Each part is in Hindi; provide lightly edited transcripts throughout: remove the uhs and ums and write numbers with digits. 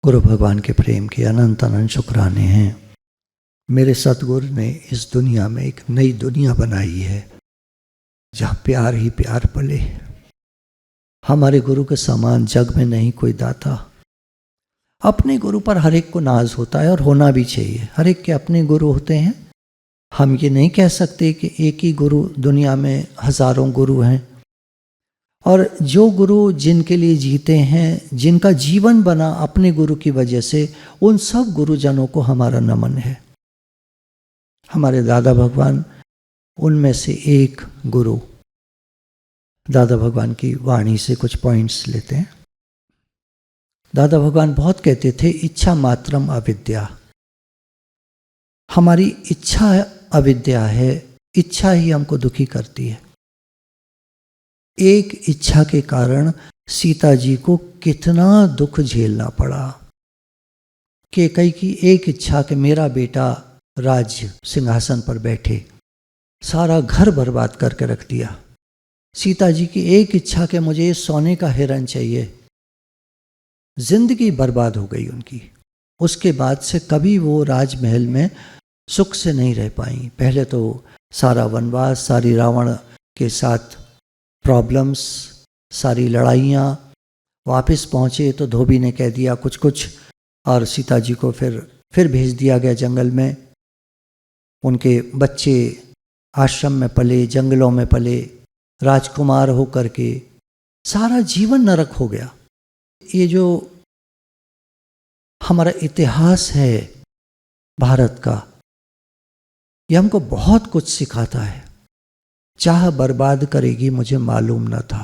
गुरु भगवान के प्रेम के अनंत अनंत शुक्राने हैं। मेरे सतगुरु ने इस दुनिया में एक नई दुनिया बनाई है जहाँ प्यार ही प्यार पले। हमारे गुरु के समान जग में नहीं कोई दाता। अपने गुरु पर हर एक को नाज होता है और होना भी चाहिए। हर एक के अपने गुरु होते हैं। हम ये नहीं कह सकते कि एक ही गुरु, दुनिया में हजारों गुरु हैं। और जो गुरु जिनके लिए जीते हैं, जिनका जीवन बना अपने गुरु की वजह से, उन सब गुरुजनों को हमारा नमन है। हमारे दादा भगवान उनमें से एक गुरु। दादा भगवान की वाणी से कुछ पॉइंट्स लेते हैं। दादा भगवान बहुत कहते थे, इच्छा मात्रम अविद्या। हमारी इच्छा अविद्या है, इच्छा ही हमको दुखी करती है। एक इच्छा के कारण सीता जी को कितना दुख झेलना पड़ा। कैकेयी की एक इच्छा कि मेरा बेटा राज्य सिंहासन पर बैठे, सारा घर बर्बाद करके रख दिया। सीता जी की एक इच्छा कि मुझे सोने का हिरण चाहिए, जिंदगी बर्बाद हो गई उनकी। उसके बाद से कभी वो राजमहल में सुख से नहीं रह पाई। पहले तो सारा वनवास, सारी रावण के साथ प्रॉब्लम्स, सारी लड़ाइयाँ, वापस पहुँचे तो धोबी ने कह दिया कुछ कुछ, और सीता जी को फिर भेज दिया गया जंगल में। उनके बच्चे आश्रम में पले, जंगलों में पले, राजकुमार हो करके सारा जीवन नरक हो गया। ये जो हमारा इतिहास है भारत का, ये हमको बहुत कुछ सिखाता है। चाह बर्बाद करेगी मुझे मालूम न था।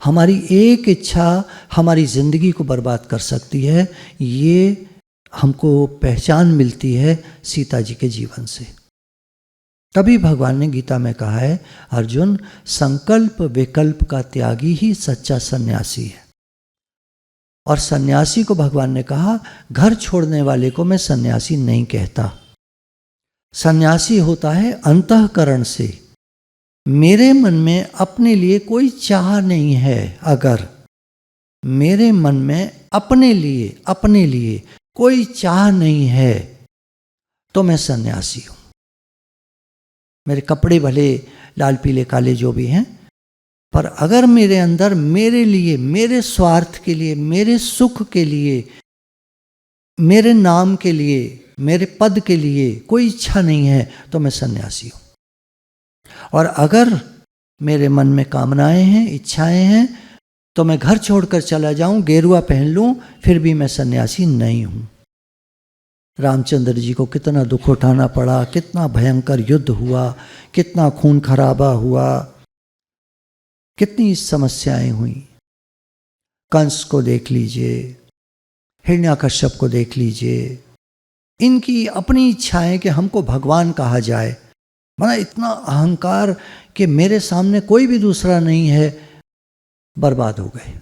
हमारी एक इच्छा हमारी जिंदगी को बर्बाद कर सकती है। ये हमको पहचान मिलती है सीता जी के जीवन से। तभी भगवान ने गीता में कहा है, अर्जुन संकल्प विकल्प का त्यागी ही सच्चा सन्यासी है। और सन्यासी को भगवान ने कहा, घर छोड़ने वाले को मैं सन्यासी नहीं कहता। सन्यासी होता है अंतःकरण से। मेरे मन में अपने लिए कोई चाह नहीं है। अगर मेरे मन में अपने लिए कोई चाह नहीं है तो मैं सन्यासी हूं। मेरे कपड़े भले लाल पीले काले जो भी हैं, पर अगर मेरे अंदर मेरे लिए, मेरे स्वार्थ के लिए, मेरे सुख के लिए, मेरे नाम के लिए, मेरे पद के लिए कोई इच्छा नहीं है तो मैं सन्यासी हूं। और अगर मेरे मन में कामनाएं हैं, इच्छाएं हैं, तो मैं घर छोड़कर चला जाऊं, गेरुआ पहन लूं, फिर भी मैं सन्यासी नहीं हूं। रामचंद्र जी को कितना दुख उठाना पड़ा, कितना भयंकर युद्ध हुआ, कितना खून खराबा हुआ, कितनी समस्याएं हुई। कंस को देख लीजिए, हिरण्याकश्यप को देख लीजिए। इनकी अपनी इच्छाएं कि हमको भगवान कहा जाए, माना इतना अहंकार कि मेरे सामने कोई भी दूसरा नहीं है, बर्बाद हो गए,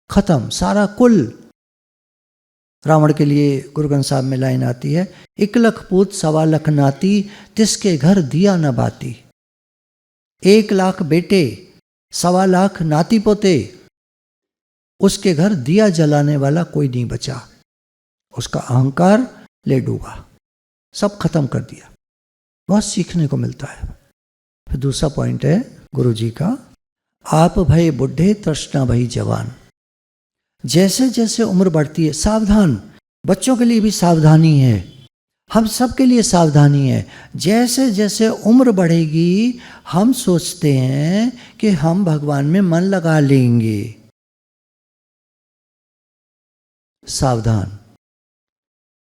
खत्म सारा कुल। रावण के लिए गुरु ग्रंथ साहब में लाइन आती है, 1 लख पूत 1.25 लख नाती, तिसके घर दिया न बाती। 1 लाख बेटे 1.25 लाख नाती पोते, उसके घर दिया जलाने वाला कोई नहीं बचा। उसका अहंकार ले डूबा, सब खत्म कर दिया। बहुत सीखने को मिलता है। फिर दूसरा पॉइंट है गुरु जी का, आप भय बुढ़े तृष्णा भई जवान। जैसे जैसे उम्र बढ़ती है, सावधान, बच्चों के लिए भी सावधानी है, हम सब के लिए सावधानी है। जैसे जैसे उम्र बढ़ेगी हम सोचते हैं कि हम भगवान में मन लगा लेंगे। सावधान,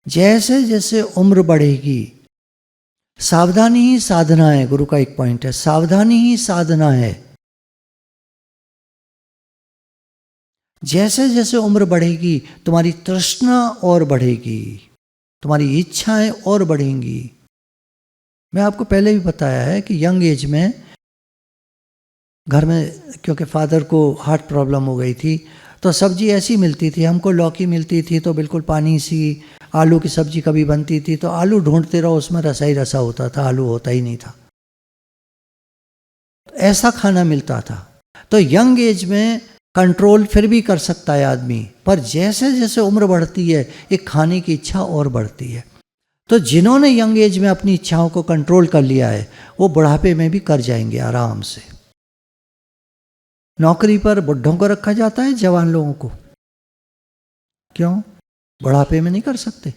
जैसे जैसे उम्र बढ़ेगी, सावधानी ही साधना है। गुरु का एक पॉइंट है, सावधानी ही साधना है। जैसे जैसे उम्र बढ़ेगी तुम्हारी तृष्णा और बढ़ेगी, तुम्हारी इच्छाएं और बढ़ेंगी। मैं आपको पहले भी बताया है कि यंग एज में घर में, क्योंकि फादर को हार्ट प्रॉब्लम हो गई थी, तो सब्जी ऐसी मिलती थी हमको, लौकी मिलती थी तो बिल्कुल पानी सी, आलू की सब्जी कभी बनती थी तो आलू ढूंढते रहो, उसमें रसा ही रसा होता था, आलू होता ही नहीं था। ऐसा खाना मिलता था। तो यंग एज में कंट्रोल फिर भी कर सकता है आदमी, पर जैसे जैसे उम्र बढ़ती है एक खाने की इच्छा और बढ़ती है। तो जिन्होंने यंग एज में अपनी इच्छाओं को कंट्रोल कर लिया है वो बुढ़ापे में भी कर जाएंगे आराम से। नौकरी पर बुढ़ों को रखा जाता है, जवान लोगों को क्यों? बुढ़ापे में नहीं कर सकते।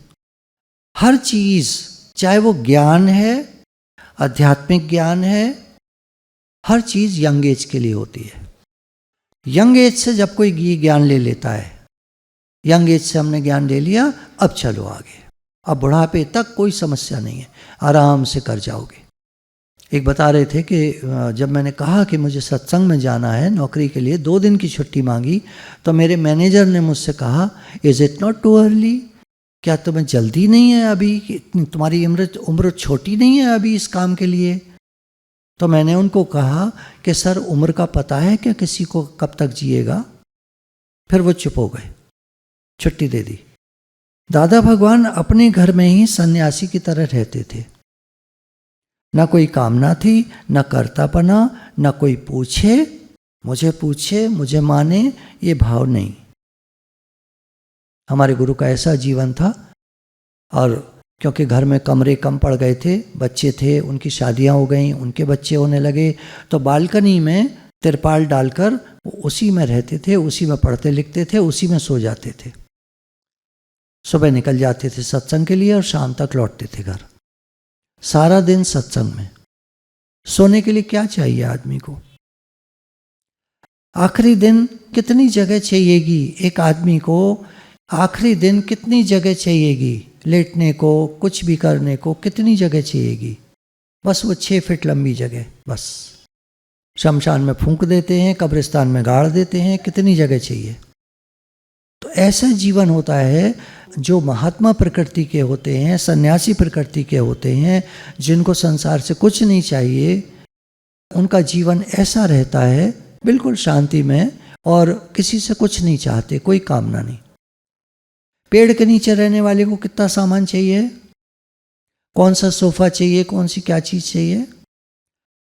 हर चीज, चाहे वो ज्ञान है, आध्यात्मिक ज्ञान है, हर चीज यंग एज के लिए होती है। यंग एज से जब कोई ये ज्ञान ले लेता है, यंग एज से हमने ज्ञान ले लिया, अब चलो आगे, अब बुढ़ापे तक कोई समस्या नहीं है, आराम से कर जाओगे। एक बता रहे थे कि जब मैंने कहा कि मुझे सत्संग में जाना है नौकरी के लिए, 2 दिन की छुट्टी मांगी, तो मेरे मैनेजर ने मुझसे कहा, is it not too early? क्या तुम्हें जल्दी नहीं है अभी? तुम्हारी उम्र छोटी नहीं है अभी इस काम के लिए? तो मैंने उनको कहा कि सर उम्र का पता है क्या किसी को कब तक जिएगा? फिर वो चुप हो गए, छुट्टी दे दी। दादा भगवान अपने घर में ही सन्यासी की तरह रहते थे, ना कोई कामना थी, ना कर्तापना, ना कोई पूछे, मुझे माने, ये भाव नहीं। हमारे गुरु का ऐसा जीवन था। और क्योंकि घर में कमरे कम पड़ गए थे, बच्चे थे, उनकी शादियां हो गई, उनके बच्चे होने लगे, तो बालकनी में तिरपाल डालकर उसी में रहते थे, उसी में पढ़ते लिखते थे, उसी में सो जाते थे। सुबह निकल जाते थे सत्संग के लिए और शाम तक लौटते थे घर। सारा दिन सत्संग में। सोने के लिए क्या चाहिए आदमी को? आखिरी दिन कितनी जगह चाहिएगी एक आदमी को? आखिरी दिन कितनी जगह चाहिएगी लेटने को, कुछ भी करने को? कितनी जगह चाहिएगी? बस वो 6 फीट लंबी जगह, बस। शमशान में फूंक देते हैं, कब्रिस्तान में गाड़ देते हैं, कितनी जगह चाहिए? तो ऐसा जीवन होता है जो महात्मा प्रकृति के होते हैं, सन्यासी प्रकृति के होते हैं, जिनको संसार से कुछ नहीं चाहिए, उनका जीवन ऐसा रहता है बिल्कुल शांति में, और किसी से कुछ नहीं चाहते, कोई कामना नहीं। पेड़ के नीचे रहने वाले को कितना सामान चाहिए? कौन सा सोफा चाहिए, कौन सी क्या चीज चाहिए?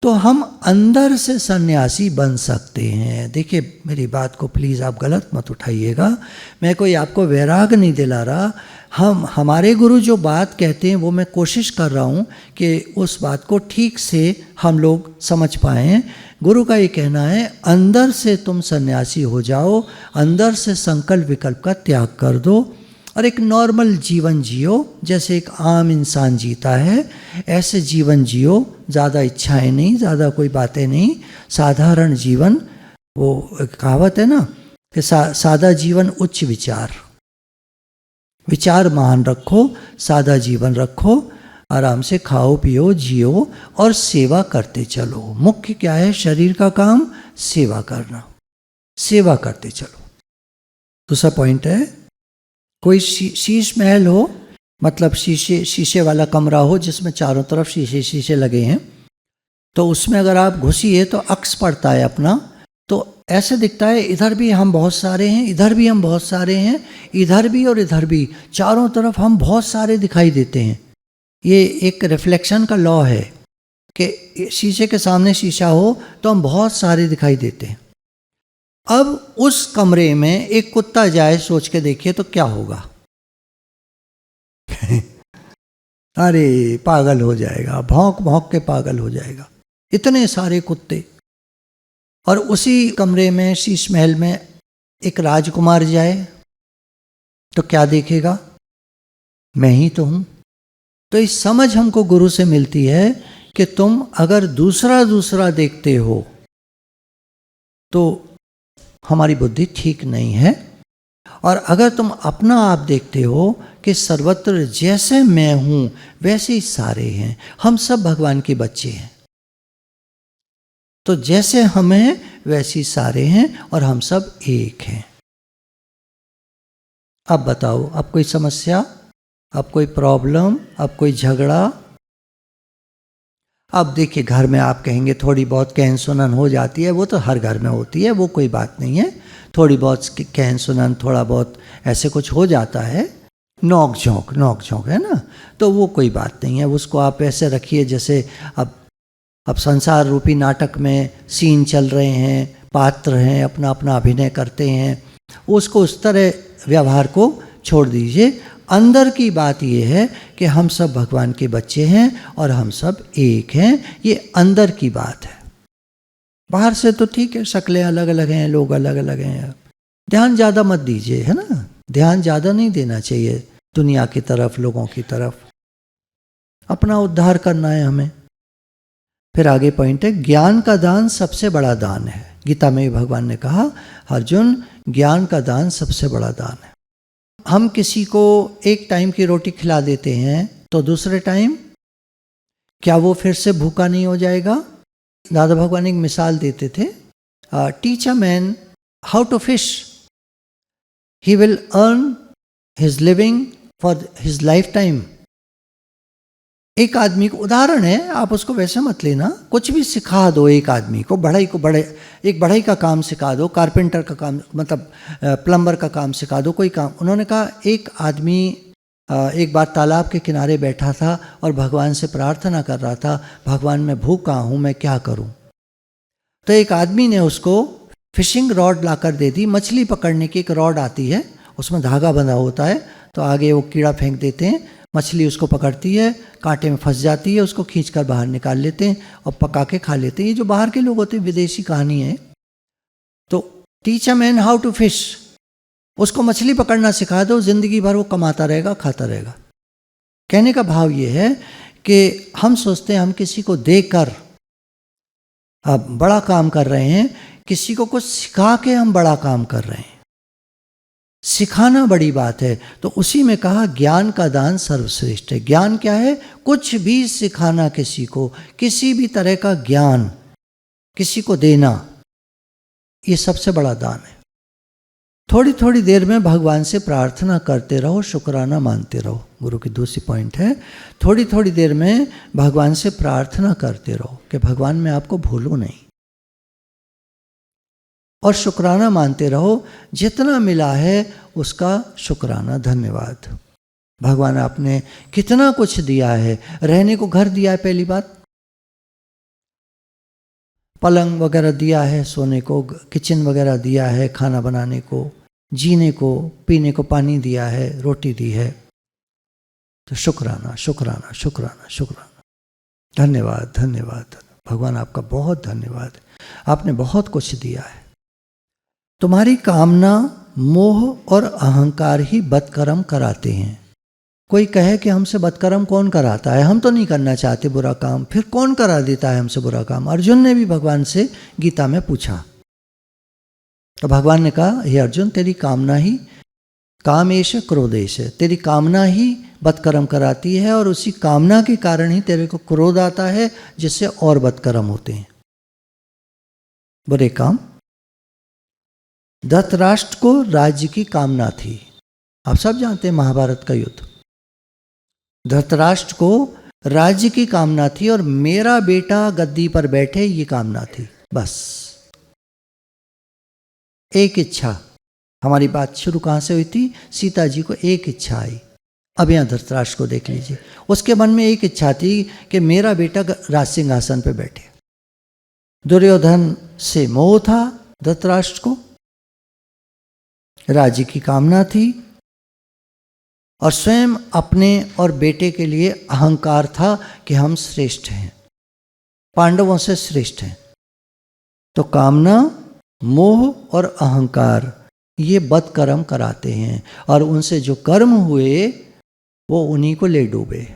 तो हम अंदर से सन्यासी बन सकते हैं। देखिए मेरी बात को प्लीज़ आप गलत मत उठाइएगा, मैं कोई आपको वैराग नहीं दिला रहा। हमारे गुरु जो बात कहते हैं वो मैं कोशिश कर रहा हूँ कि उस बात को ठीक से हम लोग समझ पाएँ। गुरु का ये कहना है, अंदर से तुम सन्यासी हो जाओ, अंदर से संकल्प विकल्प का त्याग कर दो और एक नॉर्मल जीवन जियो, जैसे एक आम इंसान जीता है ऐसे जीवन जियो। ज़्यादा इच्छाएं नहीं, ज़्यादा कोई बातें नहीं, साधारण जीवन। वो कहावत है ना कि सादा जीवन उच्च विचार, विचार महान रखो, सादा जीवन रखो, आराम से खाओ पियो जियो और सेवा करते चलो। मुख्य क्या है शरीर का काम? सेवा करना, सेवा करते चलो। दूसरा पॉइंट है, कोई शीश महल हो, मतलब शीशे वाला कमरा हो जिसमें चारों तरफ शीशे लगे हैं, तो उसमें अगर आप घुसिए तो अक्स पड़ता है अपना, तो ऐसे दिखता है इधर भी हम बहुत सारे हैं, इधर भी हम बहुत सारे हैं, इधर भी और इधर भी, चारों तरफ हम बहुत सारे दिखाई देते हैं। ये एक रिफ्लेक्शन का लॉ है कि शीशे के सामने शीशा हो तो हम बहुत सारे दिखाई देते हैं। अब उस कमरे में एक कुत्ता जाए, सोच के देखिए तो क्या होगा? अरे पागल हो जाएगा, भौंक भौंक के पागल हो जाएगा, इतने सारे कुत्ते। और उसी कमरे में शीश महल में एक राजकुमार जाए तो क्या देखेगा? मैं ही तो हूं। तो इस समझ हमको गुरु से मिलती है कि तुम अगर दूसरा देखते हो तो हमारी बुद्धि ठीक नहीं है, और अगर तुम अपना आप देखते हो कि सर्वत्र जैसे मैं हूं वैसे ही सारे हैं, हम सब भगवान के बच्चे हैं, तो जैसे हम हैं वैसे ही सारे हैं और हम सब एक हैं। अब बताओ, अब कोई समस्या, अब कोई प्रॉब्लम, अब कोई झगड़ा? अब देखिए घर में आप कहेंगे थोड़ी बहुत कहन सुनन हो जाती है, वो तो हर घर में होती है, वो कोई बात नहीं है। थोड़ी बहुत कहन सुनन, थोड़ा बहुत ऐसे कुछ हो जाता है, नोक झोंक है ना, तो वो कोई बात नहीं है। उसको आप ऐसे रखिए जैसे अब संसार रूपी नाटक में सीन चल रहे हैं, पात्र हैं, अपना अपना अभिनय करते हैं, उसको उस तरह व्यवहार को छोड़ दीजिए। अंदर की बात यह है कि हम सब भगवान के बच्चे हैं और हम सब एक हैं, ये अंदर की बात है। बाहर से तो ठीक है, शक्लें अलग अलग हैं, लोग अलग अलग हैं, ध्यान ज़्यादा मत दीजिए, है ना, ध्यान ज़्यादा नहीं देना चाहिए दुनिया की तरफ, लोगों की तरफ। अपना उद्धार करना है हमें। फिर आगे पॉइंट है, ज्ञान का दान सबसे बड़ा दान है। गीता में भगवान ने कहा, अर्जुन ज्ञान का दान सबसे बड़ा दान है। हम किसी को एक टाइम की रोटी खिला देते हैं तो दूसरे टाइम क्या वो फिर से भूखा नहीं हो जाएगा? दादा भगवान एक मिसाल देते थे, teach a man how to fish, he will earn his living for his lifetime. एक आदमी को, उदाहरण है, आप उसको वैसे मत लेना, कुछ भी सिखा दो एक आदमी को, एक बढ़ई का काम सिखा दो, कारपेंटर का काम, मतलब प्लम्बर का काम सिखा दो, कोई काम। उन्होंने कहा एक आदमी एक बार तालाब के किनारे बैठा था और भगवान से प्रार्थना कर रहा था, भगवान मैं भूखा हूँ, मैं क्या करूँ? तो एक आदमी ने उसको फिशिंग रॉड लाकर दे दी। मछली पकड़ने की एक रॉड आती है, उसमें धागा बंधा होता है, तो आगे वो कीड़ा फेंक देते हैं, मछली उसको पकड़ती है, कांटे में फंस जाती है, उसको खींचकर बाहर निकाल लेते हैं और पका के खा लेते हैं। ये जो बाहर के लोग होते हैं, विदेशी कहानी है। तो teach a man how to fish, उसको मछली पकड़ना सिखा दो, जिंदगी भर वो कमाता रहेगा, खाता रहेगा। कहने का भाव ये है कि हम सोचते हैं हम किसी को देकर अब बड़ा काम कर रहे हैं, किसी को कुछ सिखा के हम बड़ा काम कर रहे हैं। सिखाना बड़ी बात है। तो उसी में कहा ज्ञान का दान सर्वश्रेष्ठ है। ज्ञान क्या है? कुछ भी सिखाना किसी को, किसी भी तरह का ज्ञान किसी को देना, ये सबसे बड़ा दान है। थोड़ी थोड़ी देर में भगवान से प्रार्थना करते रहो, शुक्राना मानते रहो। गुरु की दूसरी पॉइंट है, थोड़ी थोड़ी देर में भगवान से प्रार्थना करते रहो कि भगवान मैं आपको भूलूं नहीं, और शुक्राना मानते रहो। जितना मिला है उसका शुक्राना, धन्यवाद। भगवान आपने कितना कुछ दिया है। रहने को घर दिया है, पहली बात, पलंग वगैरह दिया है, सोने को किचन वगैरह दिया है, खाना बनाने को, जीने को, पीने को पानी दिया है, रोटी दी है। तो शुक्राना शुक्राना शुक्राना शुक्राना, धन्यवाद धन्यवाद। भगवान आपका बहुत धन्यवाद, आपने बहुत कुछ दिया है। तुम्हारी कामना, मोह और अहंकार ही बदकर्म कराते हैं। कोई कहे कि हमसे बदकर्म कौन कराता है, हम तो नहीं करना चाहते बुरा काम, फिर कौन करा देता है हमसे बुरा काम? अर्जुन ने भी भगवान से गीता में पूछा, तो भगवान ने कहा, हे अर्जुन तेरी कामना ही, कामेश क्रोधेश, तेरी कामना ही बदकर्म कराती है, और उसी कामना के कारण ही तेरे को क्रोध आता है, जिससे और बदकर्म होते हैं, बुरे काम। धृतराष्ट्र को राज्य की कामना थी। आप सब जानते हैं महाभारत का युद्ध। धृतराष्ट्र को राज्य की कामना थी और मेरा बेटा गद्दी पर बैठे, ये कामना थी। बस एक इच्छा। हमारी बात शुरू कहां से हुई थी? सीता जी को एक इच्छा आई। अब यहां धृतराष्ट्र को देख लीजिए, उसके मन में एक इच्छा थी कि मेरा बेटा राज सिंहासन पर बैठे। दुर्योधन से मोह था धृतराष्ट्र को, राज्य की कामना थी, और स्वयं अपने और बेटे के लिए अहंकार था कि हम श्रेष्ठ हैं, पांडवों से श्रेष्ठ हैं। तो कामना, मोह और अहंकार ये बदकर्म कराते हैं, और उनसे जो कर्म हुए वो उन्हीं को ले डूबे।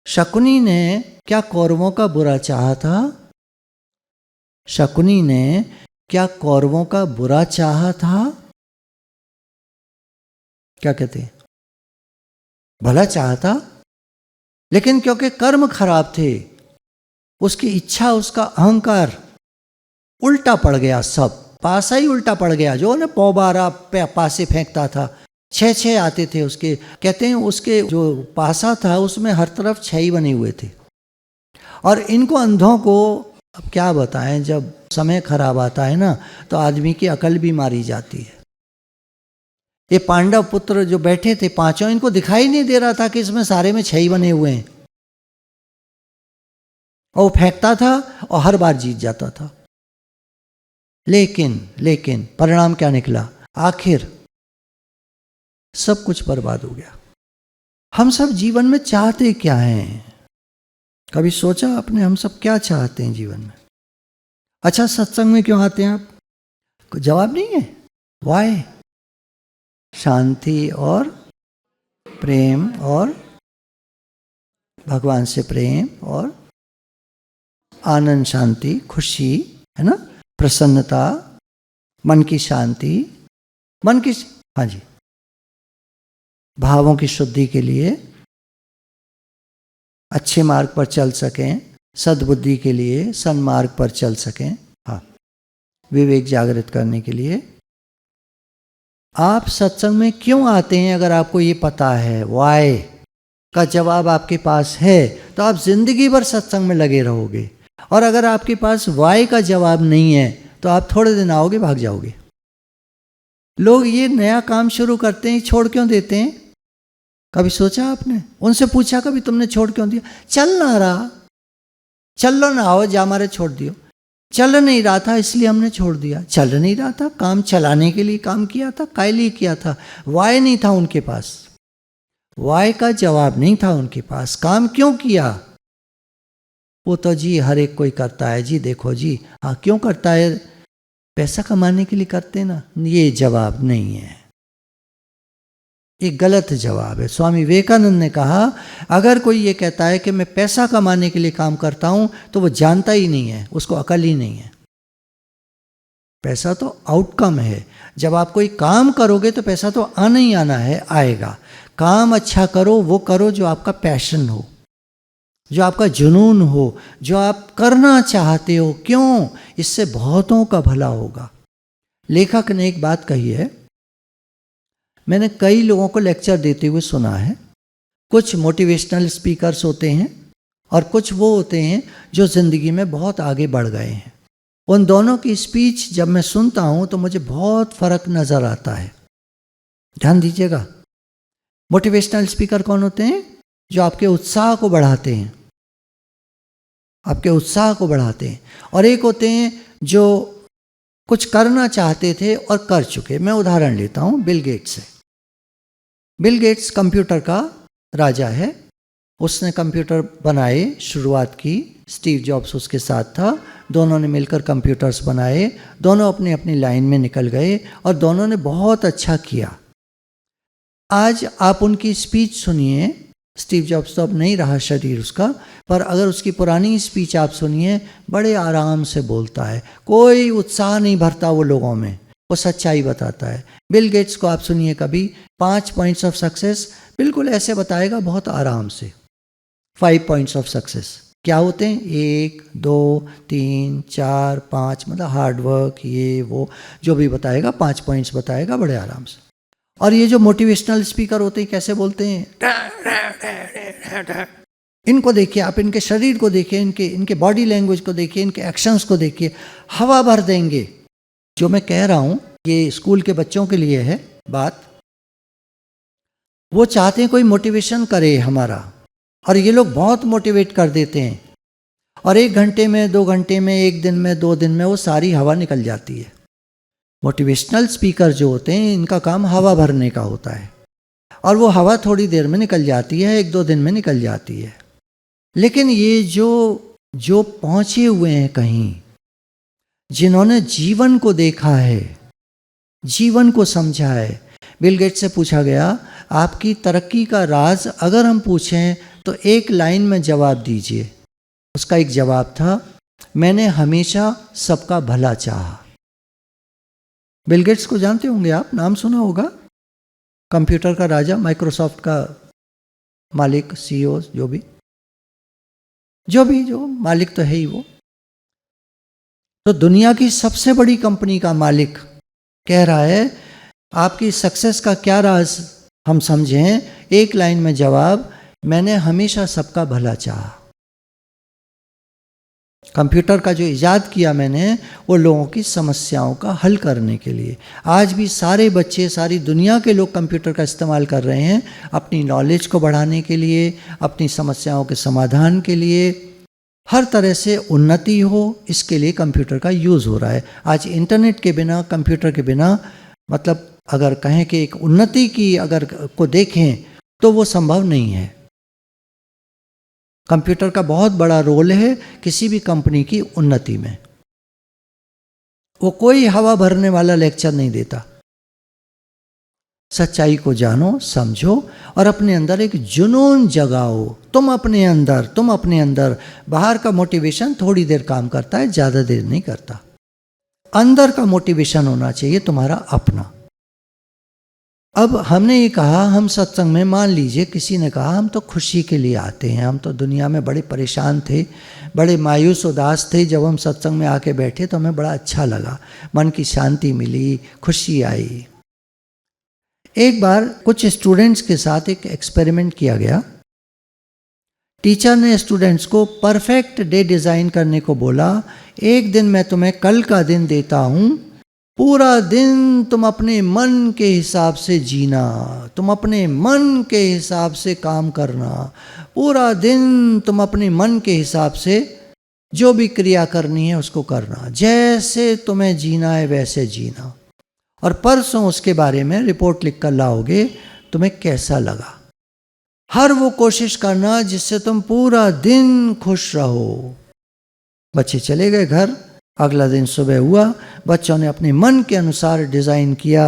शकुनी ने क्या कौरवों का बुरा चाहा था? शकुनी ने क्या कौरवों का बुरा चाहा था? क्या कहते हैं? भला चाहा था, लेकिन क्योंकि कर्म खराब थे, उसकी इच्छा, उसका अहंकार उल्टा पड़ गया। सब पासा ही उल्टा पड़ गया। जो ना पौबारा पासे फेंकता था, 6 आते थे उसके। कहते हैं उसके जो पासा था उसमें हर तरफ 6 बने हुए थे। और इनको अंधों को अब क्या बताएं, जब समय खराब आता है ना तो आदमी की अकल भी मारी जाती है। ये पांडव पुत्र जो बैठे थे पांचों, इनको दिखाई नहीं दे रहा था कि इसमें सारे में 6 बने हुए हैं, और वो फेंकता था और हर बार जीत जाता था। लेकिन परिणाम क्या निकला? आखिर सब कुछ बर्बाद हो गया। हम सब जीवन में चाहते क्या हैं? कभी सोचा आपने हम सब क्या चाहते हैं जीवन में? अच्छा, सत्संग में क्यों आते हैं आप? कोई जवाब नहीं है। वाई? शांति और प्रेम, और भगवान से प्रेम, और आनंद, शांति, खुशी, है ना, प्रसन्नता, मन की शांति, मन की, हाँ जी, भावों की शुद्धि के लिए, अच्छे मार्ग पर चल सकें, सद्बुद्धि के लिए सन्मार्ग पर चल सकें, हाँ, विवेक जागृत करने के लिए। आप सत्संग में क्यों आते हैं? अगर आपको ये पता है, वाई का जवाब आपके पास है, तो आप जिंदगी भर सत्संग में लगे रहोगे। और अगर आपके पास वाई का जवाब नहीं है, तो आप थोड़े दिन आओगे, भाग जाओगे। लोग ये नया काम शुरू करते हैं, छोड़ क्यों देते हैं? कभी सोचा आपने? उनसे पूछा कभी तुमने छोड़ क्यों दिया? चल ना रहा, चलो ना, आओ जा मारे छोड़ दियो। चल नहीं रहा था इसलिए हमने छोड़ दिया। चल नहीं रहा था, काम चलाने के लिए काम किया था, काय लिए किया था? वाई नहीं था उनके पास, वाई का जवाब नहीं था उनके पास। काम क्यों किया? वो तो जी हर एक कोई करता है जी, देखो जी, हाँ क्यों करता है? पैसा कमाने के लिए करते ना। ये जवाब नहीं है, एक गलत जवाब है। स्वामी विवेकानंद ने कहा, अगर कोई ये कहता है कि मैं पैसा कमाने के लिए काम करता हूं, तो वो जानता ही नहीं है, उसको अकल ही नहीं है। पैसा तो आउटकम है। जब आप कोई काम करोगे तो पैसा तो आना ही आना है, आएगा। काम अच्छा करो, वो करो जो आपका पैशन हो, जो आपका जुनून हो, जो आप करना चाहते हो। क्यों? इससे बहुतों का भला होगा। लेखक ने एक बात कही है, मैंने कई लोगों को लेक्चर देते हुए सुना है। कुछ मोटिवेशनल स्पीकर्स होते हैं और कुछ वो होते हैं जो ज़िंदगी में बहुत आगे बढ़ गए हैं। उन दोनों की स्पीच जब मैं सुनता हूँ तो मुझे बहुत फ़र्क नज़र आता है। ध्यान दीजिएगा, मोटिवेशनल स्पीकर कौन होते हैं? जो आपके उत्साह को बढ़ाते हैं, आपके उत्साह को बढ़ाते हैं। और एक होते हैं जो कुछ करना चाहते थे और कर चुके। मैं उदाहरण लेता हूँ बिल गेट्स से। बिल गेट्स कंप्यूटर का राजा है। उसने कंप्यूटर बनाए, शुरुआत की। स्टीव जॉब्स उसके साथ था। दोनों ने मिलकर कंप्यूटर्स बनाए। दोनों अपनी अपनी लाइन में निकल गए और दोनों ने बहुत अच्छा किया। आज आप उनकी स्पीच सुनिए। स्टीव जॉब्स तो अब नहीं रहा शरीर उसका, पर अगर उसकी पुरानी स्पीच आप सुनिए, बड़े आराम से बोलता है, कोई उत्साह नहीं भरता वो लोगों में, वो सच्चाई बताता है। बिल गेट्स को आप सुनिए कभी, 5 पॉइंट्स ऑफ सक्सेस बिल्कुल ऐसे बताएगा, बहुत आराम से। 5 पॉइंट्स ऑफ सक्सेस क्या होते हैं? 1, 2, 3, 4, 5, मतलब हार्ड वर्क, ये वो जो भी बताएगा, 5 पॉइंट्स बताएगा बड़े आराम से। और ये जो मोटिवेशनल स्पीकर होते हैं कैसे बोलते हैं? इनको देखिए आप, इनके शरीर को देखिए, इनके बॉडी लैंग्वेज को देखिए, इनके एक्शंस को देखिए, हवा भर देंगे। जो मैं कह रहा हूँ ये स्कूल के बच्चों के लिए है बात। वो चाहते हैं कोई मोटिवेशन करे हमारा, और ये लोग बहुत मोटिवेट कर देते हैं। और 1 घंटे में, 2 घंटे में, 1 दिन में, 2 दिन में वो सारी हवा निकल जाती है। मोटिवेशनल स्पीकर जो होते हैं इनका काम हवा भरने का होता है, और वो हवा थोड़ी देर में निकल जाती है, 1-2 दिन में निकल जाती है। लेकिन ये जो पहुंचे हुए हैं कहीं, जिन्होंने जीवन को देखा है, जीवन को समझा है। बिल गेट्स से पूछा गया, आपकी तरक्की का राज अगर हम पूछें तो एक लाइन में जवाब दीजिए। उसका एक जवाब था, मैंने हमेशा सबका भला चाहा। बिल गेट्स को जानते होंगे आप, नाम सुना होगा। कंप्यूटर का राजा, माइक्रोसॉफ्ट का मालिक, सीईओ, जो मालिक तो है ही वो। तो दुनिया की सबसे बड़ी कंपनी का मालिक कह रहा है, आपकी सक्सेस का क्या राज हम समझें? एक लाइन में जवाब, मैंने हमेशा सबका भला चाहा। कंप्यूटर का जो इजाद किया मैंने, वो लोगों की समस्याओं का हल करने के लिए। आज भी सारे बच्चे, सारी दुनिया के लोग कंप्यूटर का इस्तेमाल कर रहे हैं अपनी नॉलेज को बढ़ाने के लिए, अपनी समस्याओं के समाधान के लिए। हर तरह से उन्नति हो, इसके लिए कंप्यूटर का यूज़ हो रहा है। आज इंटरनेट के बिना, कंप्यूटर के बिना, मतलब अगर कहें कि एक उन्नति की अगर को देखें तो वो संभव नहीं है। कंप्यूटर का बहुत बड़ा रोल है किसी भी कंपनी की उन्नति में। वो कोई हवा भरने वाला लेक्चर नहीं देता। सच्चाई को जानो, समझो और अपने अंदर एक जुनून जगाओ। तुम अपने अंदर, बाहर का मोटिवेशन थोड़ी देर काम करता है, ज़्यादा देर नहीं करता। अंदर का मोटिवेशन होना चाहिए तुम्हारा अपना। अब हमने ये कहा, हम सत्संग में मान लीजिए किसी ने कहा हम तो खुशी के लिए आते हैं, हम तो दुनिया में बड़े परेशान थे, बड़े मायूस उदास थे, जब हम सत्संग में आके बैठे तो हमें बड़ा अच्छा लगा, मन की शांति मिली, खुशी आई। एक बार कुछ स्टूडेंट्स के साथ एक एक्सपेरिमेंट किया गया। टीचर ने स्टूडेंट्स को परफेक्ट डे डिज़ाइन करने को बोला। एक दिन मैं तुम्हें कल का दिन देता हूँ, पूरा दिन तुम अपने मन के हिसाब से जीना, तुम अपने मन के हिसाब से काम करना, पूरा दिन तुम अपने मन के हिसाब से जो भी क्रिया करनी है उसको करना, जैसे तुम्हें जीना है वैसे जीना। और परसों उसके बारे में रिपोर्ट लिख कर लाओगे तुम्हें कैसा लगा। हर वो कोशिश करना जिससे तुम पूरा दिन खुश रहो। बच्चे चले गए घर। अगला दिन सुबह हुआ, बच्चों ने अपने मन के अनुसार डिज़ाइन किया,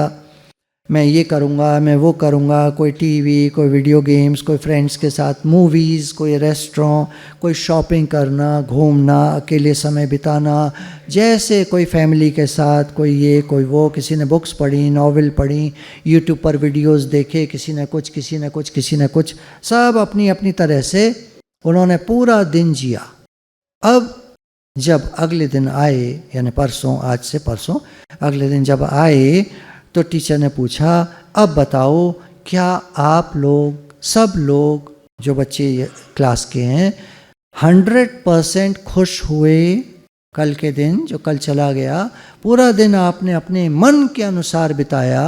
मैं ये करूँगा, मैं वो करूँगा, कोई टीवी, कोई वीडियो गेम्स, कोई फ्रेंड्स के साथ मूवीज़, कोई रेस्टोरेंट, कोई शॉपिंग करना, घूमना, अकेले समय बिताना, जैसे कोई फैमिली के साथ, कोई ये कोई वो। किसी ने बुक्स पढ़ी, नॉवेल पढ़ी, यूट्यूब पर वीडियोस देखे, किसी ने कुछ, सब अपनी अपनी तरह से उन्होंने पूरा दिन जिया। अब जब अगले दिन आए, यानी परसों, आज से परसों अगले दिन जब आए तो टीचर ने पूछा, अब बताओ क्या आप लोग, सब लोग जो बच्चे क्लास के हैं, 100% खुश हुए कल के दिन जो कल चला गया? पूरा दिन आपने अपने मन के अनुसार बिताया,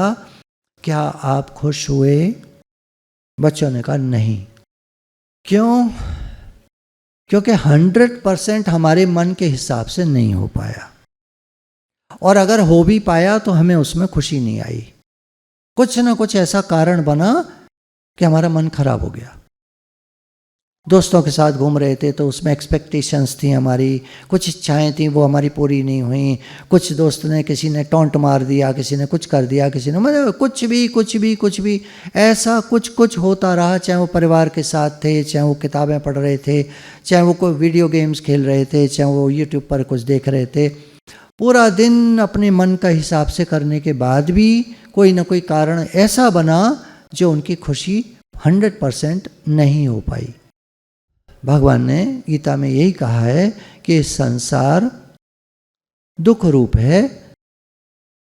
क्या आप खुश हुए? बच्चों ने कहा नहीं। क्यों? क्योंकि 100% हमारे मन के हिसाब से नहीं हो पाया, और अगर हो भी पाया तो हमें उसमें खुशी नहीं आई। कुछ ना कुछ ऐसा कारण बना कि हमारा मन खराब हो गया। दोस्तों के साथ घूम रहे थे तो उसमें एक्सपेक्टेशंस थी हमारी, कुछ इच्छाएं थी वो हमारी पूरी नहीं हुई। कुछ दोस्त ने, किसी ने टॉन्ट मार दिया, किसी ने कुछ कर दिया, किसी ने, मतलब कुछ भी ऐसा कुछ होता रहा। चाहे वो परिवार के साथ थे, चाहे वो किताबें पढ़ रहे थे, चाहे वो कोई वीडियो गेम्स खेल रहे थे, चाहे वो यूट्यूब पर कुछ देख रहे थे। पूरा दिन अपने मन का हिसाब से करने के बाद भी कोई ना कोई कारण ऐसा बना जो उनकी खुशी 100% नहीं हो पाई। भगवान ने गीता में यही कहा है कि संसार दुख रूप है,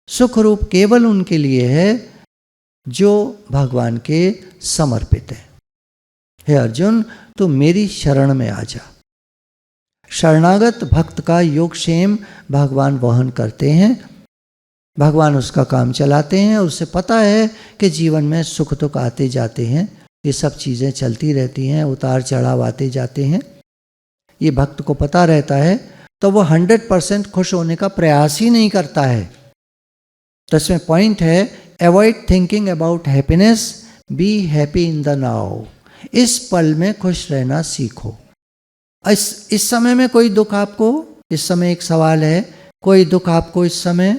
सुख रूप केवल उनके लिए है जो भगवान के समर्पित है। हे अर्जुन, तू मेरी शरण में आ जा। शरणागत भक्त का योगक्षेम भगवान वहन करते हैं, भगवान उसका काम चलाते हैं। उसे पता है कि जीवन में सुख दुख आते जाते हैं, ये सब चीज़ें चलती रहती हैं, उतार चढ़ाव आते जाते हैं, ये भक्त को पता रहता है। तो वो 100% खुश होने का प्रयास ही नहीं करता है। तो इसमें पॉइंट है, avoid thinking about happiness, be happy in the now. इस पल में खुश रहना सीखो। इस समय में कोई दुख आपको, इस समय एक सवाल है, कोई दुख आपको इस समय,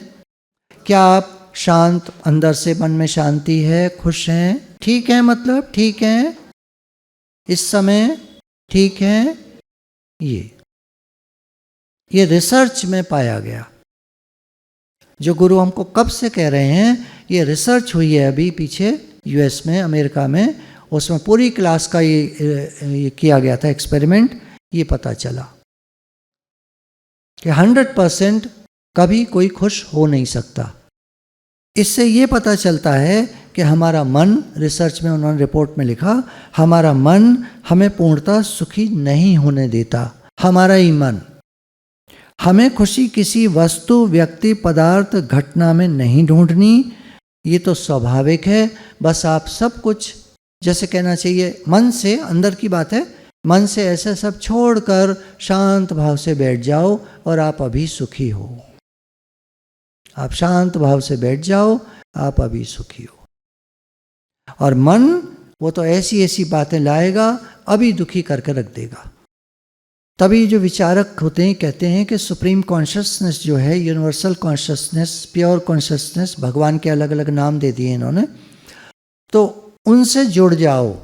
क्या आप शांत, अंदर से मन में शांति है, खुश हैं, ठीक है, मतलब ठीक है, इस समय ठीक है? ये रिसर्च में पाया गया। जो गुरु हमको कब से कह रहे हैं, ये रिसर्च हुई है अभी पीछे यूएस में, अमेरिका में, उसमें पूरी क्लास का ये किया गया था एक्सपेरिमेंट। ये पता चला कि 100% कभी कोई खुश हो नहीं सकता। इससे ये पता चलता है कि हमारा मन, रिसर्च में उन्होंने रिपोर्ट में लिखा, हमारा मन हमें पूर्णतः सुखी नहीं होने देता। हमारा ही मन, हमें खुशी किसी वस्तु, व्यक्ति, पदार्थ, घटना में नहीं ढूंढनी। ये तो स्वाभाविक है। बस आप सब कुछ, जैसे कहना चाहिए मन से, अंदर की बात है, मन से ऐसे सब छोड़कर शांत भाव से बैठ जाओ और आप अभी सुखी हो। आप शांत भाव से बैठ जाओ, आप अभी सुखी हो। और मन वो तो ऐसी ऐसी बातें लाएगा, अभी दुखी करके रख देगा। तभी जो विचारक होते हैं कहते हैं कि सुप्रीम कॉन्शियसनेस जो है, यूनिवर्सल कॉन्शियसनेस, प्योर कॉन्शियसनेस, भगवान के अलग अलग नाम दे दिए इन्होंने, तो उनसे जुड़ जाओ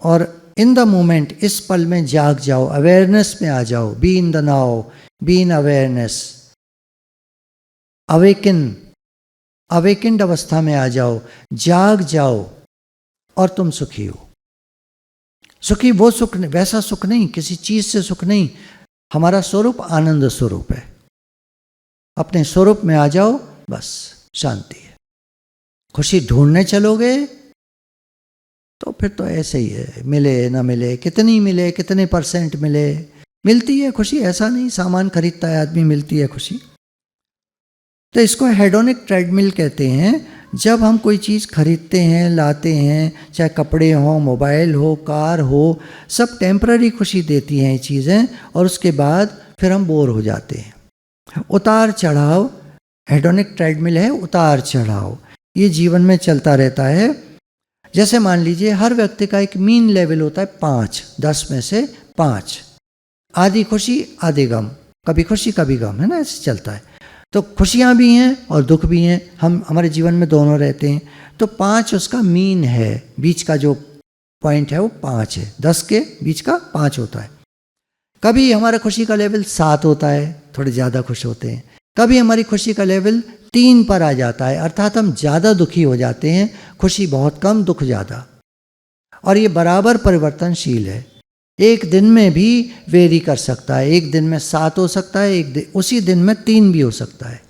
और इन द मोमेंट, इस पल में जाग जाओ, अवेयरनेस में आ जाओ। Be in the now, be in awareness, awakened अवस्था में आ जाओ, जाग जाओ और तुम सुखी हो। सुखी वो सुख, वैसा सुख नहीं, किसी चीज से सुख नहीं। हमारा स्वरूप आनंद स्वरूप है। अपने स्वरूप में आ जाओ, बस शांति है। खुशी ढूंढने चलोगे तो फिर तो ऐसे ही है, मिले ना मिले, कितनी मिले, कितने % मिले, मिलती है खुशी। ऐसा नहीं सामान खरीदता है आदमी, मिलती है खुशी। तो इसको हेडोनिक ट्रेडमिल कहते हैं। जब हम कोई चीज़ खरीदते हैं, लाते हैं, चाहे कपड़े हो, मोबाइल हो, कार हो, सब टेम्पररी खुशी देती हैं ये चीज़ें, और उसके बाद फिर हम बोर हो जाते हैं। उतार चढ़ाव, हेडोनिक ट्रेडमिल है, उतार चढ़ाव ये जीवन में चलता रहता है। जैसे मान लीजिए हर व्यक्ति का एक मीन लेवल होता है 5, 10 में से 5, आधी खुशी आधी गम, कभी खुशी कभी गम, है ना, ऐसे चलता है। तो खुशियाँ भी हैं और दुख भी हैं, हम हमारे जीवन में दोनों रहते हैं। तो 5 उसका मीन है, बीच का जो पॉइंट है वो 5 है, 10 के बीच का 5 होता है। कभी हमारा खुशी का लेवल 7 होता है, थोड़े ज़्यादा खुश होते हैं। कभी हमारी खुशी का लेवल 3 पर आ जाता है, अर्थात हम ज़्यादा दुखी हो जाते हैं, खुशी बहुत कम, दुख ज़्यादा। और ये बराबर परिवर्तनशील है, एक दिन में भी वेरी कर सकता है। एक दिन में 7 हो सकता है, उसी दिन में 3 भी हो सकता है।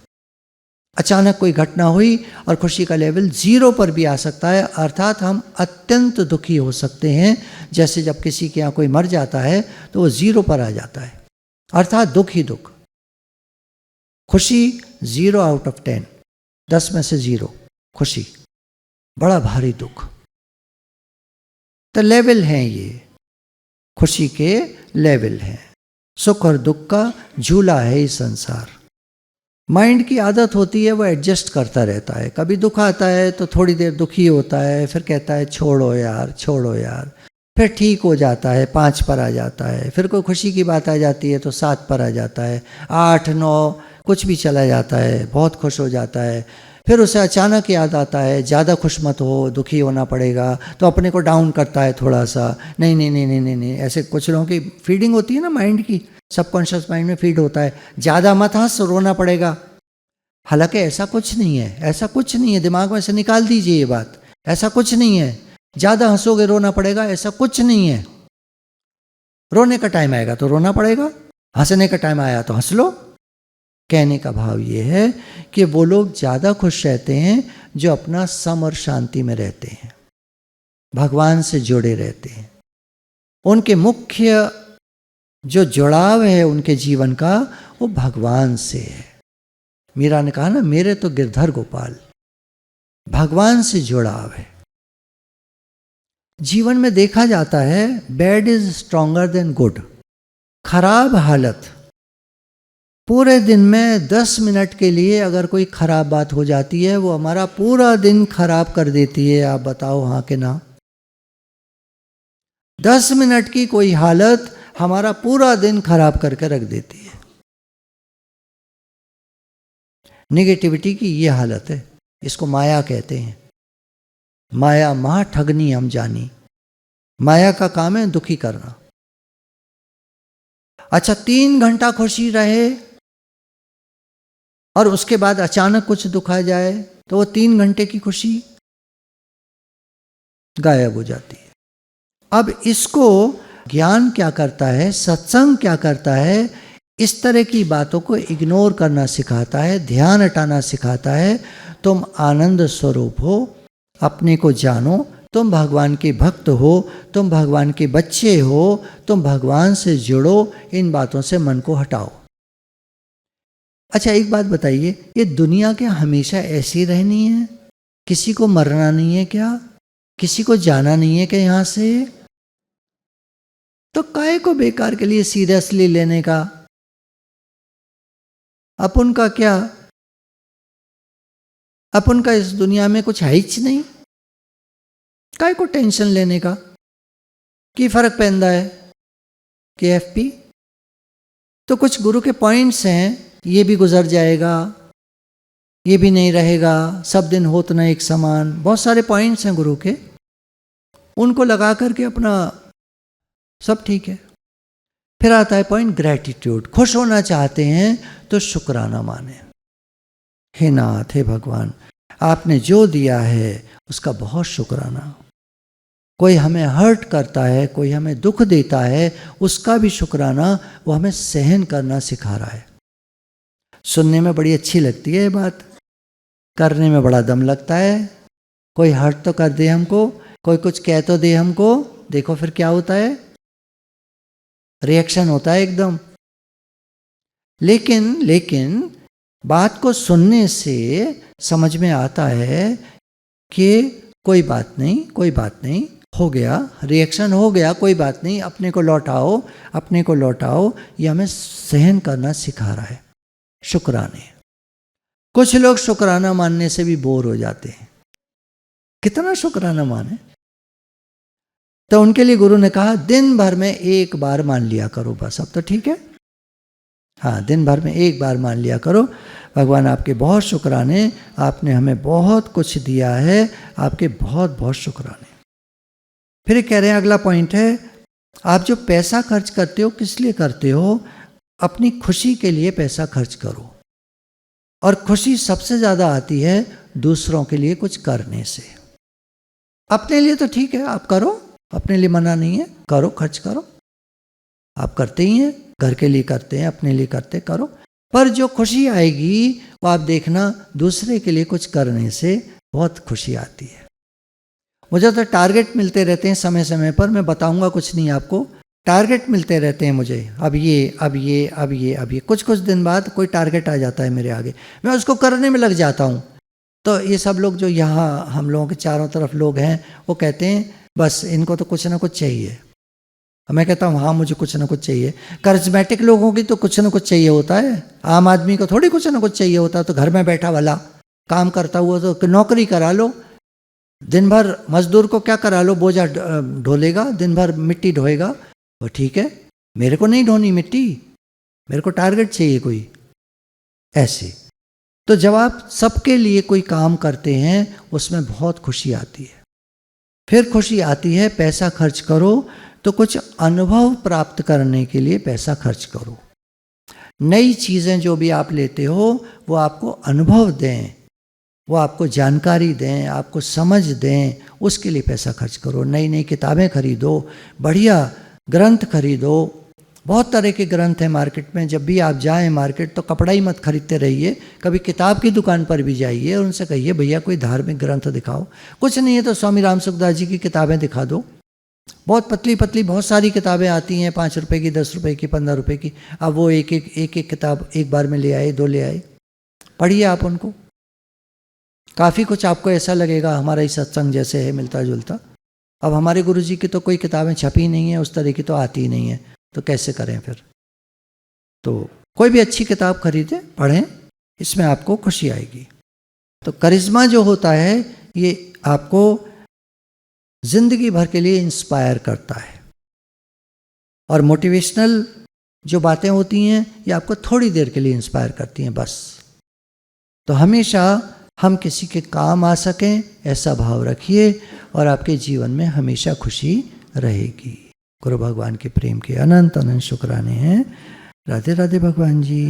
अचानक कोई घटना हुई और खुशी का लेवल 0 पर भी आ सकता है, अर्थात हम अत्यंत दुखी हो सकते हैं। जैसे जब किसी के यहाँ कोई मर जाता है तो वो 0 पर आ जाता है, अर्थात दुख ही दुख। खुशी 0 आउट ऑफ 10, 10 में से 0 खुशी, बड़ा भारी दुख। तो लेवल हैं ये, खुशी के लेवल हैं। सुख और दुख का झूला है ये संसार। माइंड की आदत होती है, वो एडजस्ट करता रहता है। कभी दुख आता है तो थोड़ी देर दुखी होता है, फिर कहता है छोड़ो यार, छोड़ो यार, फिर ठीक हो जाता है, 5 पर आ जाता है। फिर कोई खुशी की बात आ जाती है तो 7 पर आ जाता है, 8, 9 कुछ भी चला जाता है, बहुत खुश हो जाता है। फिर उसे अचानक याद आता है ज़्यादा खुश मत हो, दुखी होना पड़ेगा, तो अपने को डाउन करता है थोड़ा सा, नहीं नहीं नहीं नहीं नहीं नहीं। ऐसे कुछ लोगों की फीडिंग होती है ना माइंड की, सबकॉन्शियस माइंड में फीड होता है, ज़्यादा मत हंस, रोना पड़ेगा। हालांकि ऐसा कुछ नहीं है, ऐसा कुछ नहीं है, दिमाग में से निकाल दीजिए ये बात, ऐसा कुछ नहीं है। ज़्यादा हंसोगे रोना पड़ेगा, ऐसा कुछ नहीं है। रोने का टाइम आएगा तो रोना पड़ेगा, हंसने का टाइम आया तो हंस लो। कहने का भाव ये है कि वो लोग ज़्यादा खुश रहते हैं जो अपना सम और शांति में रहते हैं, भगवान से जुड़े रहते हैं। उनके मुख्य जो जुड़ाव है उनके जीवन का, वो भगवान से है। मीरा ने कहा ना, मेरे तो गिरधर गोपाल, भगवान से जुड़ाव है। जीवन में देखा जाता है bad is stronger than good. खराब हालत, पूरे दिन में 10 मिनट के लिए अगर कोई खराब बात हो जाती है, वो हमारा पूरा दिन खराब कर देती है। आप बताओ हाँ कि ना? 10 मिनट की कोई हालत हमारा पूरा दिन खराब करके रख देती है। नेगेटिविटी की ये हालत है, इसको माया कहते हैं। माया महा ठगनी हम जानी। माया का काम है दुखी करना। अच्छा, 3 घंटा खुशी रहे और उसके बाद अचानक कुछ दुख आ जाए तो वो 3 घंटे की खुशी गायब हो जाती है। अब इसको ज्ञान क्या करता है, सत्संग क्या करता है, इस तरह की बातों को इग्नोर करना सिखाता है, ध्यान हटाना सिखाता है। तुम आनंद स्वरूप हो, अपने को जानो, तुम भगवान के भक्त हो, तुम भगवान के बच्चे हो, तुम भगवान से जुड़ो, इन बातों से मन को हटाओ। अच्छा एक बात बताइए, ये दुनिया क्या हमेशा ऐसी रहनी है? किसी को मरना नहीं है क्या? किसी को जाना नहीं है क्या यहाँ से? तो काहे को बेकार के लिए सीरियसली लेने का? अपन का क्या, अपन का इस दुनिया में कुछ है ही नहीं, काहे को टेंशन लेने का? की फर्क पैंदा है कि एफपी तो कुछ गुरु के पॉइंट्स हैं, ये भी गुजर जाएगा, ये भी नहीं रहेगा, सब दिन होत न एक समान, बहुत सारे पॉइंट्स हैं गुरु के, उनको लगा करके अपना सब ठीक है। फिर आता है पॉइंट ग्रैटिट्यूड, खुश होना चाहते हैं तो शुक्राना माने। हे नाथ, हे भगवान, आपने जो दिया है उसका बहुत शुक्राना। कोई हमें हर्ट करता है, कोई हमें दुख देता है, उसका भी शुक्राना, वो हमें सहन करना सिखा रहा है। सुनने में बड़ी अच्छी लगती है ये बात, करने में बड़ा दम लगता है। कोई हर्ट तो कर दे हमको, कोई कुछ कह तो दे हमको, देखो फिर क्या होता है, रिएक्शन होता है एकदम। लेकिन बात को सुनने से समझ में आता है कि कोई बात नहीं, हो गया, रिएक्शन हो गया, कोई बात नहीं, अपने को लौटाओ, ये हमें सहन करना सिखा रहा है शुक्राने। कुछ लोग शुक्राना मानने से भी बोर हो जाते हैं, कितना शुक्राना माने। तो उनके लिए गुरु ने कहा दिन भर में एक बार मान लिया करो बस, अब तो ठीक है। हाँ, दिन भर में एक बार मान लिया करो, भगवान आपके बहुत शुक्राने, आपने हमें बहुत कुछ दिया है, आपके बहुत बहुत शुक्राने। फिर कह रहे हैं अगला पॉइंट है, आप जो पैसा खर्च करते हो किस लिए करते हो? अपनी खुशी के लिए पैसा खर्च करो। और खुशी सबसे ज़्यादा आती है दूसरों के लिए कुछ करने से। अपने लिए तो ठीक है, आप करो, अपने लिए मना नहीं है, करो, खर्च करो, आप करते ही हैं, घर के लिए करते हैं, अपने लिए करते, करो। पर जो खुशी आएगी वो आप देखना, दूसरे के लिए कुछ करने से बहुत खुशी आती है। मुझे तो टारगेट मिलते रहते हैं समय समय पर, मैं बताऊंगा कुछ नहीं आपको, टारगेट मिलते रहते हैं मुझे, अब ये, कुछ दिन बाद कोई टारगेट आ जाता है मेरे आगे, मैं उसको करने में लग जाता हूँ। तो ये सब लोग जो यहाँ हम लोगों के चारों तरफ लोग हैं, वो कहते हैं बस इनको तो कुछ ना कुछ चाहिए। मैं कहता हूँ हाँ, मुझे कुछ ना कुछ चाहिए। करिज्मेटिक लोगों की तो कुछ ना कुछ चाहिए होता है, आम आदमी को थोड़ी कुछ ना कुछ चाहिए होता है। तो घर में बैठा वाला काम करता हुआ तो नौकरी करा लो, दिन भर मजदूर को क्या करा लो, बोझा ढोलेगा, दिन भर मिट्टी ढोएगा, वो ठीक है। मेरे को नहीं ढोनी मिट्टी, मेरे को टारगेट चाहिए कोई, ऐसे। तो जब आप सबके लिए कोई काम करते हैं उसमें बहुत खुशी आती है। फिर खुशी आती है पैसा खर्च करो तो कुछ अनुभव प्राप्त करने के लिए पैसा खर्च करो। नई चीज़ें जो भी आप लेते हो वो आपको अनुभव दें, वो आपको जानकारी दें, आपको समझ दें, उसके लिए पैसा खर्च करो। नई नई किताबें खरीदो, बढ़िया ग्रंथ खरीदो, बहुत तरह के ग्रंथ हैं मार्केट में। जब भी आप जाएं मार्केट तो कपड़ा ही मत खरीदते रहिए, कभी किताब की दुकान पर भी जाइए और उनसे कहिए भैया कोई धार्मिक ग्रंथ दिखाओ। कुछ नहीं है तो स्वामी राम सुखदास जी की किताबें दिखा दो, बहुत पतली पतली बहुत सारी किताबें आती हैं, 5 रुपए की, 10 रुपए की, 15 रुपए की। अब वो एक एक किताब एक बार में ले आए, 2 ले आए, पढ़िए आप उनको, काफ़ी कुछ आपको ऐसा लगेगा हमारा ही सत्संग जैसे है, मिलता जुलता। अब हमारे गुरुजी की तो कोई किताबें छपी नहीं है, उस तरह की तो आती ही नहीं है, तो कैसे करें फिर। तो कोई भी अच्छी किताब खरीदें, पढ़ें, इसमें आपको खुशी आएगी। तो करिश्मा जो होता है ये आपको जिंदगी भर के लिए इंस्पायर करता है, और मोटिवेशनल जो बातें होती हैं ये आपको थोड़ी देर के लिए इंस्पायर करती हैं बस। तो हमेशा हम किसी के काम आ सकें ऐसा भाव रखिए और आपके जीवन में हमेशा खुशी रहेगी। गुरु भगवान के प्रेम के अनंत अनंत शुक्राने हैं। राधे राधे भगवान जी।